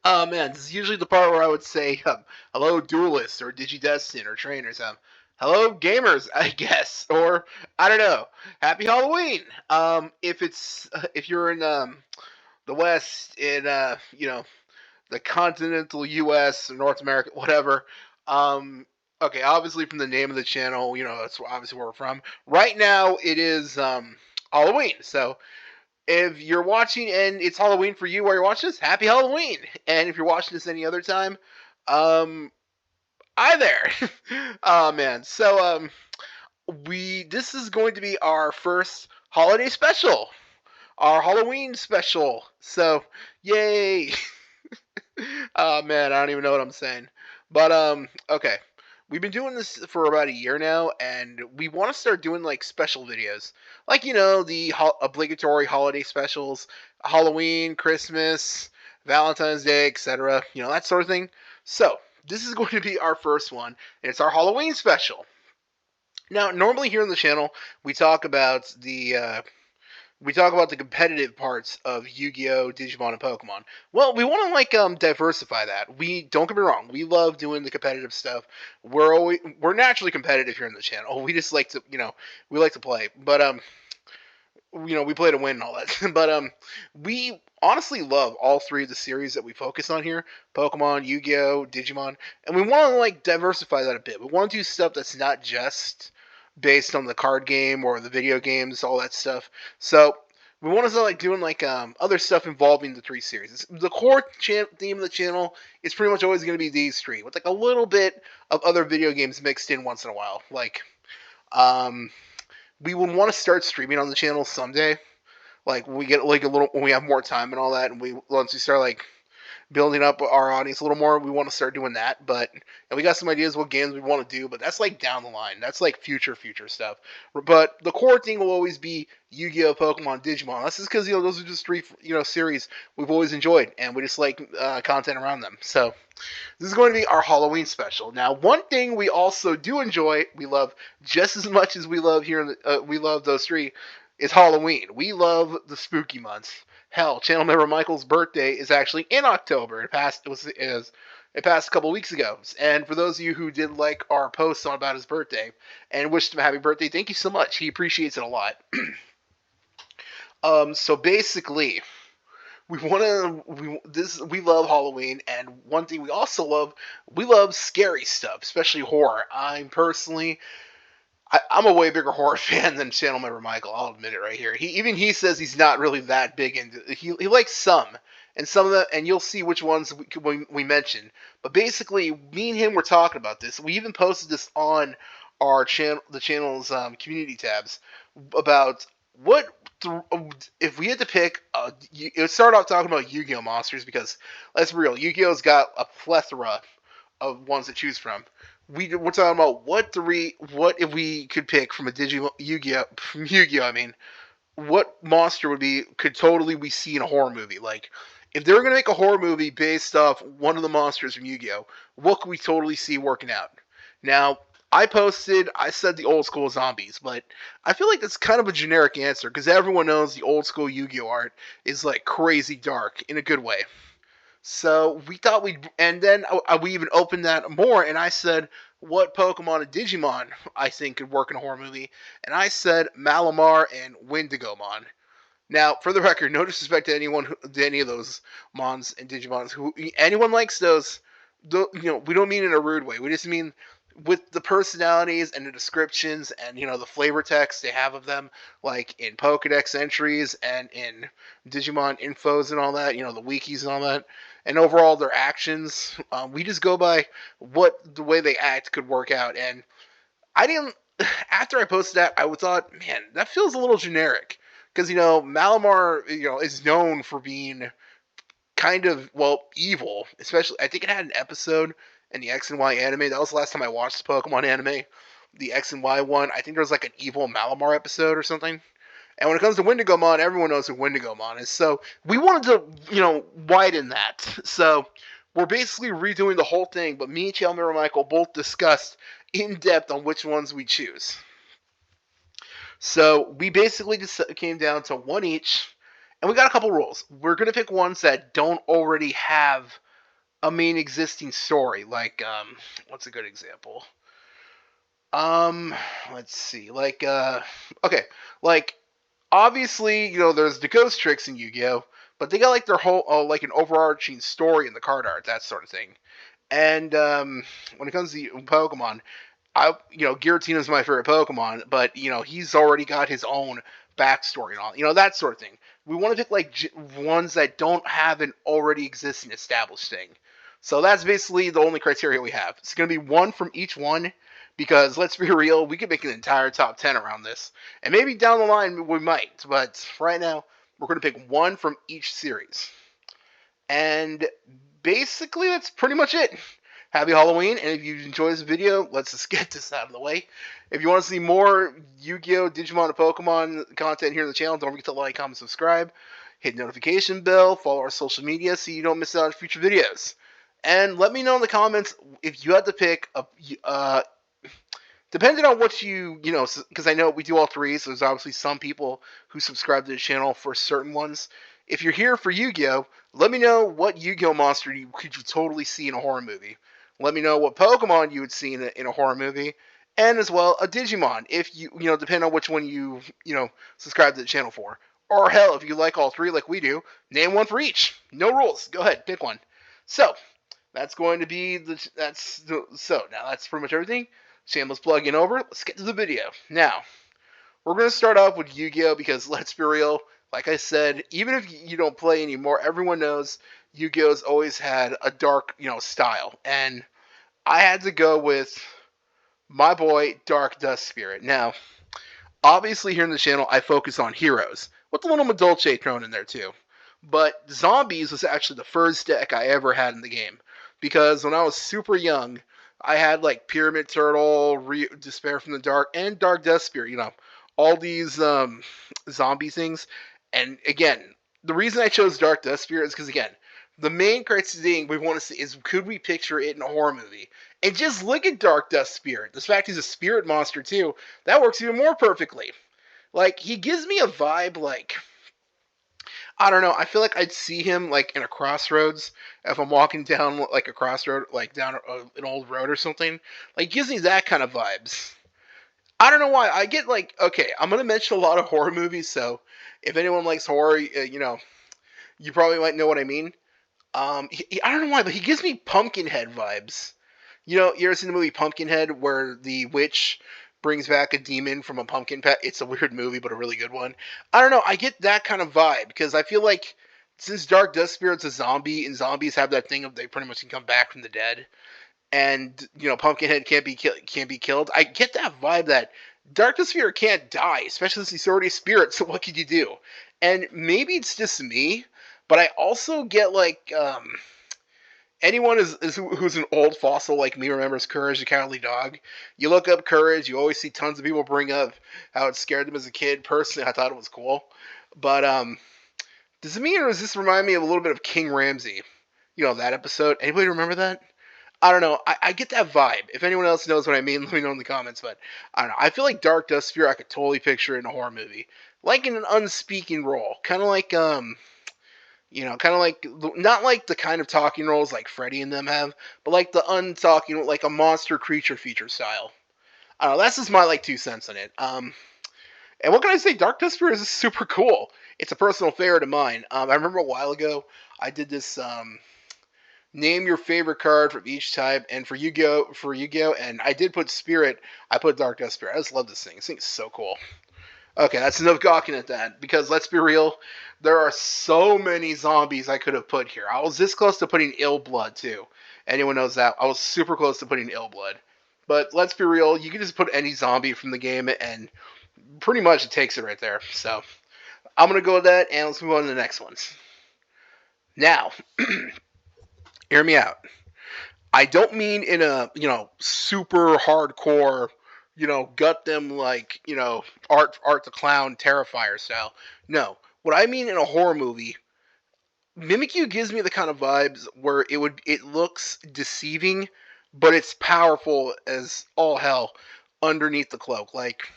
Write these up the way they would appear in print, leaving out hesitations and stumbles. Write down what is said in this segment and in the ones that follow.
Man, this is usually the part where I would say, hello, duelists, or Digidestin, or trainers. Hello, gamers, I guess, or I don't know. Happy Halloween. If you're in the West, in the continental U.S., North America, whatever. Okay, obviously from the name of the channel, that's obviously where we're from. Right now, it is Halloween, so if you're watching and it's Halloween for you while you're watching this, happy Halloween. And if you're watching this any other time, um, hi there. Oh man. So we this is going to be our first holiday special, our Halloween special. So yay. Oh man, I don't even know what I'm saying. But okay. We've been doing this for about a year now, and we want to start doing like special videos, like the obligatory holiday specials, Halloween, Christmas, Valentine's Day, etc. That sort of thing. So this is going to be our first one, and it's our Halloween special. Now, normally here on the channel, we talk about the competitive parts of Yu-Gi-Oh, Digimon, and Pokemon. Well, we want to diversify that. We don't get me wrong, we love doing the competitive stuff. We're naturally competitive here on the channel. We just like to we like to play, but we play to win and all that. But we honestly love all three of the series that we focus on here: Pokemon, Yu-Gi-Oh, Digimon, and we want to diversify that a bit. We want to do stuff that's not just based on the card game or the video games, all that stuff. So we want to start doing other stuff involving the three series. The core theme of the channel is pretty much always going to be these three, with a little bit of other video games mixed in once in a while. Um, we would want to start streaming on the channel someday. Like when we get a little, when we have more time and all that, and once we start building up our audience a little more, we want to start doing that. And we got some ideas what games we want to do, but that's down the line. That's future stuff. But the core thing will always be Yu-Gi-Oh, Pokemon, Digimon. That's just because those are just three series we've always enjoyed, and we just like content around them. So this is going to be our Halloween special. Now, one thing we also do enjoy, we love just as much as we love we love those three, is Halloween. We love the spooky months. Hell, channel member Michael's birthday is actually in October. It passed a couple weeks ago. And for those of you who did like our posts on about his birthday and wished him a happy birthday, thank you so much. He appreciates it a lot. So basically, we love Halloween, and one thing we love scary stuff, especially horror. I'm a way bigger horror fan than channel member Michael. I'll admit it right here. He says he's not really that big into. He likes some, and some of the, and you'll see which ones we mention. But basically, me and him were talking about this. We even posted this on our channel, the channel's community tabs, about what if we had to pick. It would start off talking about Yu-Gi-Oh monsters because let's be real, Yu-Gi-Oh's got a plethora of ones to choose from. We're talking about what if we could pick from a Digimon Yu-Gi-Oh. I mean, what monster could totally we see in a horror movie? Like, if they were gonna make a horror movie based off one of the monsters from Yu-Gi-Oh, what could we totally see working out? Now, I said the old school zombies, but I feel like that's kind of a generic answer because everyone knows the old school Yu-Gi-Oh art is crazy dark in a good way. So we thought and then we even opened that more, and I said, what Pokemon and Digimon I think could work in a horror movie, and I said Malamar and Wendigomon. Now, for the record, no disrespect to to any of those Mons and Digimons. Who anyone likes those, we don't mean in a rude way. We just mean with the personalities and the descriptions and the flavor text they have of them, like in Pokedex entries and in Digimon infos and all that, the wikis and all that, and overall their actions. We just go by what the way they act could work out. And I didn't. After I posted that, I thought, man, that feels a little generic because Malamar, is known for being kind of evil. Especially, I think it had an episode in the X and Y anime. That was the last time I watched the Pokemon anime, the X and Y one. I think there was an evil Malamar episode or something. And when it comes to Wendigomon, everyone knows who Wendigomon is. So we wanted to, widen that. So we're basically redoing the whole thing, but me and Chalmers and Michael both discussed in depth on which ones we choose. So we basically just came down to one each, And we got a couple rules. We're gonna pick ones that don't already have a main existing story. Like, what's a good example? Um, let's see. Okay, like obviously, there's the ghost tricks in Yu-Gi-Oh, but they got like their whole, like an overarching story in the card art, that sort of thing. And when it comes to Pokemon, Giratina's my favorite Pokemon, but he's already got his own backstory and all, that sort of thing. We want to pick like ones that don't have an already existing established thing. So that's basically the only criteria we have. It's going to be one from each one, because let's be real, we could make an entire top 10 around this, and maybe down the line we might. But right now, we're going to pick one from each series, and basically that's pretty much it. Happy Halloween, and if you enjoyed this video, let's just get this out of the way. If you want to see more Yu-Gi-Oh!, Digimon, and Pokemon content here on the channel, don't forget to like, comment, subscribe, hit the notification bell, follow our social media so you don't miss out on future videos. And let me know in the comments if you had to pick depending on what because I know we do all three, so there's obviously some people who subscribe to the channel for certain ones. If you're here for Yu-Gi-Oh!, let me know what Yu-Gi-Oh! Monster could you totally see in a horror movie. Let me know what Pokemon you would see in a horror movie, and as well a Digimon, if depending on which one you subscribe to the channel for. Or hell, if you like all three like we do, name one for each. No rules. Go ahead, pick one. So that's going to be now that's pretty much everything. Shameless plug-in over. Let's get to the video. Now, we're going to start off with Yu-Gi-Oh! Because let's be real, like I said, even if you don't play anymore, everyone knows Yu-Gi-Oh's always had a dark, style. And I had to go with my boy, Dark Dust Spirit. Now, obviously here on the channel, I focus on heroes, with a little Madolche thrown in there too. But zombies was actually the first deck I ever had in the game. Because when I was super young, I had like Pyramid Turtle, Despair from the Dark, and Dark Death Spirit, all these zombie things. And again, the reason I chose Dark Death Spirit is because, again, the main criteria we want to see is, could we picture it in a horror movie? And just look at Dark Death Spirit. The fact he's a spirit monster too, that works even more perfectly. Like, he gives me a vibe like, I don't know. I feel like I'd see him like in a crossroads if I'm walking down like a crossroad, like down an old road or something. Like, gives me that kind of vibes. I don't know why. I get like, okay, I'm gonna mention a lot of horror movies, so if anyone likes horror, you probably might know what I mean. I don't know why, but he gives me Pumpkinhead vibes. You ever seen the movie Pumpkinhead, where the witch brings back a demon from a pumpkin patch? It's a weird movie, but a really good one. I don't know. I get that kind of vibe because I feel like since Dark Dust Spirit's a zombie, and zombies have that thing of they pretty much can come back from the dead, and Pumpkinhead can't be killed. I get that vibe that Dark Dust Spirit can't die, especially since he's already a spirit. So what could you do? And maybe it's just me, but I also get like anyone who's an old fossil like me remembers Courage the Cowardly Dog. You look up Courage, you always see tons of people bring up how it scared them as a kid. Personally, I thought it was cool. But does it mean, or does this remind me of a little bit of King Ramsey? That episode. Anybody remember that? I don't know. I get that vibe. If anyone else knows what I mean, let me know in the comments. But I don't know. I feel like Dark Dust Spirit I could totally picture in a horror movie, like in an unspeaking role, kind of like not like the kind of talking roles like Freddy and them have, but like the untalking, like a monster creature feature style. I don't know. That's just my like 2 cents on it. And what can I say? Dark Dust Spirit is super cool. It's a personal favorite of mine. I remember a while ago I did this. Name your favorite card from each type, and for Yu-Gi-Oh, and I did put Spirit. I put Dark Dust Spirit. I just love this thing. This thing's so cool. Okay, that's enough gawking at that, because let's be real, there are so many zombies I could have put here. I was this close to putting Ill Blood too. Anyone knows that? I was super close to putting Ill Blood. But let's be real, you can just put any zombie from the game, and pretty much it takes it right there. So I'm gonna go with that, and let's move on to the next ones. Now. Hear me out. I don't mean in a, super hardcore, gut them like, Art the Clown Terrifier style. No. What I mean in a horror movie, Mimikyu gives me the kind of vibes where it looks deceiving, but it's powerful as all hell underneath the cloak. Like,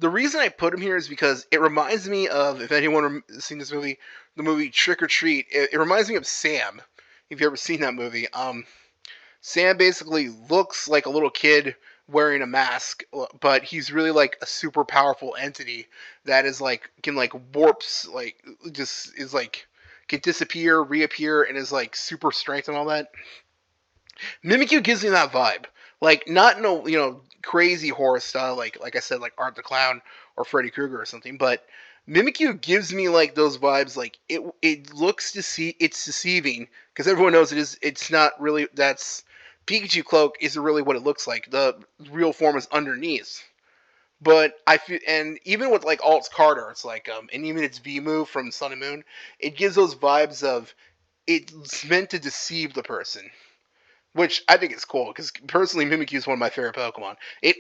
The reason I put him here is because it reminds me of, if anyone has seen this movie, the movie Trick or Treat. It reminds me of Sam. If you ever seen that movie, Sam basically looks like a little kid wearing a mask, but he's really like a super powerful entity that is like can like warps like just is like can disappear, reappear, and is like super strength and all that. Mimikyu gives me that vibe, like not in a crazy horror style like I said like Art the Clown or Freddy Krueger or something, but Mimikyu gives me like those vibes. Like it looks it's deceiving because everyone knows it's not really that's Pikachu cloak isn't really what it looks like. The real form is underneath. But I feel, and even with like Alt's card arts, like and even its V move from Sun and Moon, it gives those vibes of it's meant to deceive the person, which I think is cool because personally Mimikyu is one of my favorite Pokemon. The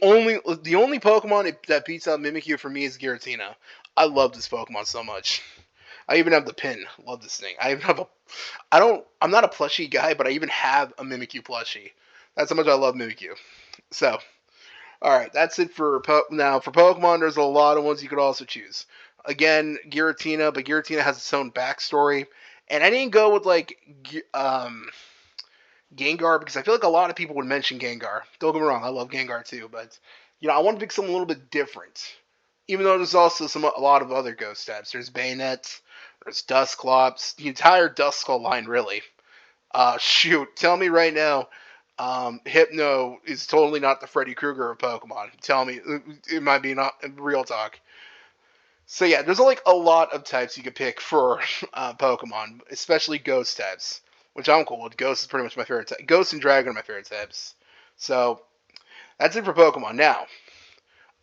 only Pokemon that beats out Mimikyu for me is Giratina. I love this Pokemon so much. I even have the pin. Love this thing. I even have a. I don't. I'm not a plushie guy, but I even have a Mimikyu plushie. That's how much I love Mimikyu. So, all right, that's it for now. For Pokemon, there's a lot of ones you could also choose. Again, Giratina, but Giratina has its own backstory, and I didn't go with like Gengar because I feel like a lot of people would mention Gengar. Don't get me wrong, I love Gengar too, but I want to pick something a little bit different. Even though there's also a lot of other ghost types. There's Bayonet, there's Dusclops, the entire Duskull line really. Shoot, tell me right now, Hypno is totally not the Freddy Krueger of Pokemon. Tell me, it might be not real talk. So yeah, there's like a lot of types you could pick for Pokemon, especially ghost types, which I'm cool with. Ghost is pretty much my favorite type. Ghost and Dragon are my favorite types. So that's it for Pokemon. Now,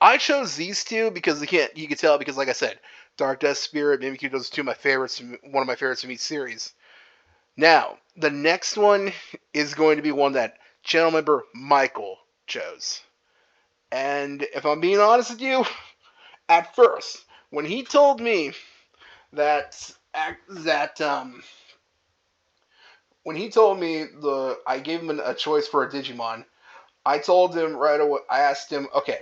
I chose these two because you can tell because like I said, Dark Death Spirit, Mimikyu, those are two of my favorites, one of my favorites from each series. Now, the next one is going to be one that channel member Michael chose. And if I'm being honest with you, at first, when he told me that when he told me I gave him a choice for a Digimon, I told him right away. I asked him, okay,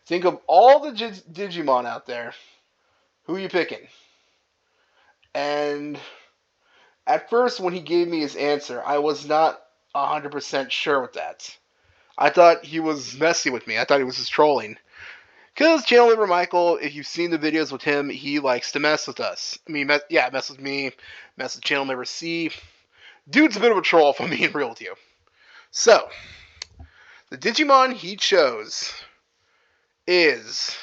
think of all the Digimon out there. Who are you picking? And at first, when he gave me his answer, I was not 100% sure with that. I thought he was messing with me. I thought he was just trolling. Because channel member Michael, if you've seen the videos with him, he likes to mess with us. I mean, mess with me, mess with channel member C. Dude's a bit of a troll, if I'm being real with you. So, the Digimon he chose is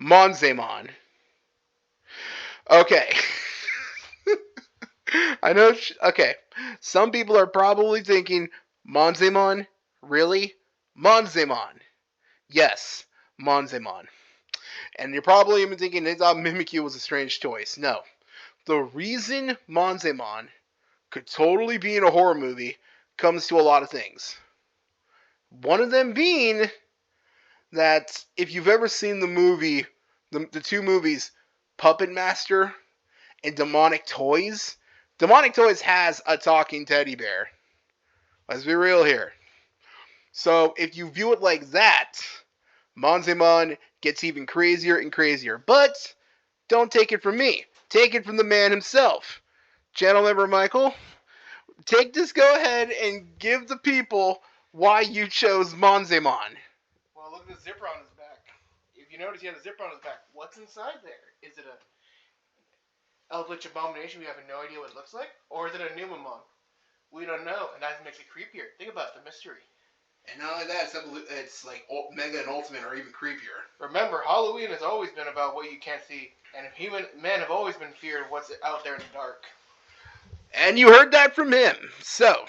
Monzemon. Okay. I know. Okay. Some people are probably thinking, Monzemon? Really? Monzemon. Yes, Monzemon. And you're probably even thinking they thought Mimikyu was a strange choice. No. The reason Monzemon could totally be in a horror movie comes to a lot of things. One of them being that if you've ever seen the movie, the two movies, Puppet Master and Demonic Toys, Demonic Toys has a talking teddy bear. Let's be real here. So if you view it like that, Monzemon gets even crazier and crazier. But don't take it from me. Take it from the man himself. Channel member Michael, take this go ahead and give the people why you chose Monzemon. Well, look at the zipper on his back. If you notice, he has a zipper on his back. What's inside there? Is it a Eldritch Abomination we have no idea what it looks like? Or is it a Numemon? We don't know, and that makes it creepier. Think about the mystery. And not only that, it's like Mega and Ultimate are even creepier. Remember, Halloween has always been about what you can't see, and men have always been feared of what's out there in the dark. And you heard that from him. So,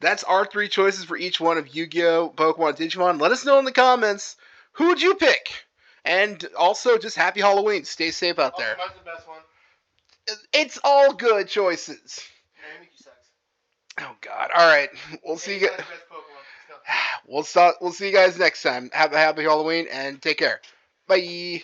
that's our 3 choices for each one of Yu-Gi-Oh!, Pokemon, Digimon. Let us know in the comments, who would you pick? And also, just happy Halloween. Stay safe out there. That's the best one. It's all good choices. Mimikyu sucks. Oh, God. All right. We'll see you guys. We'll see you guys next time. Have a happy Halloween and take care. Bye.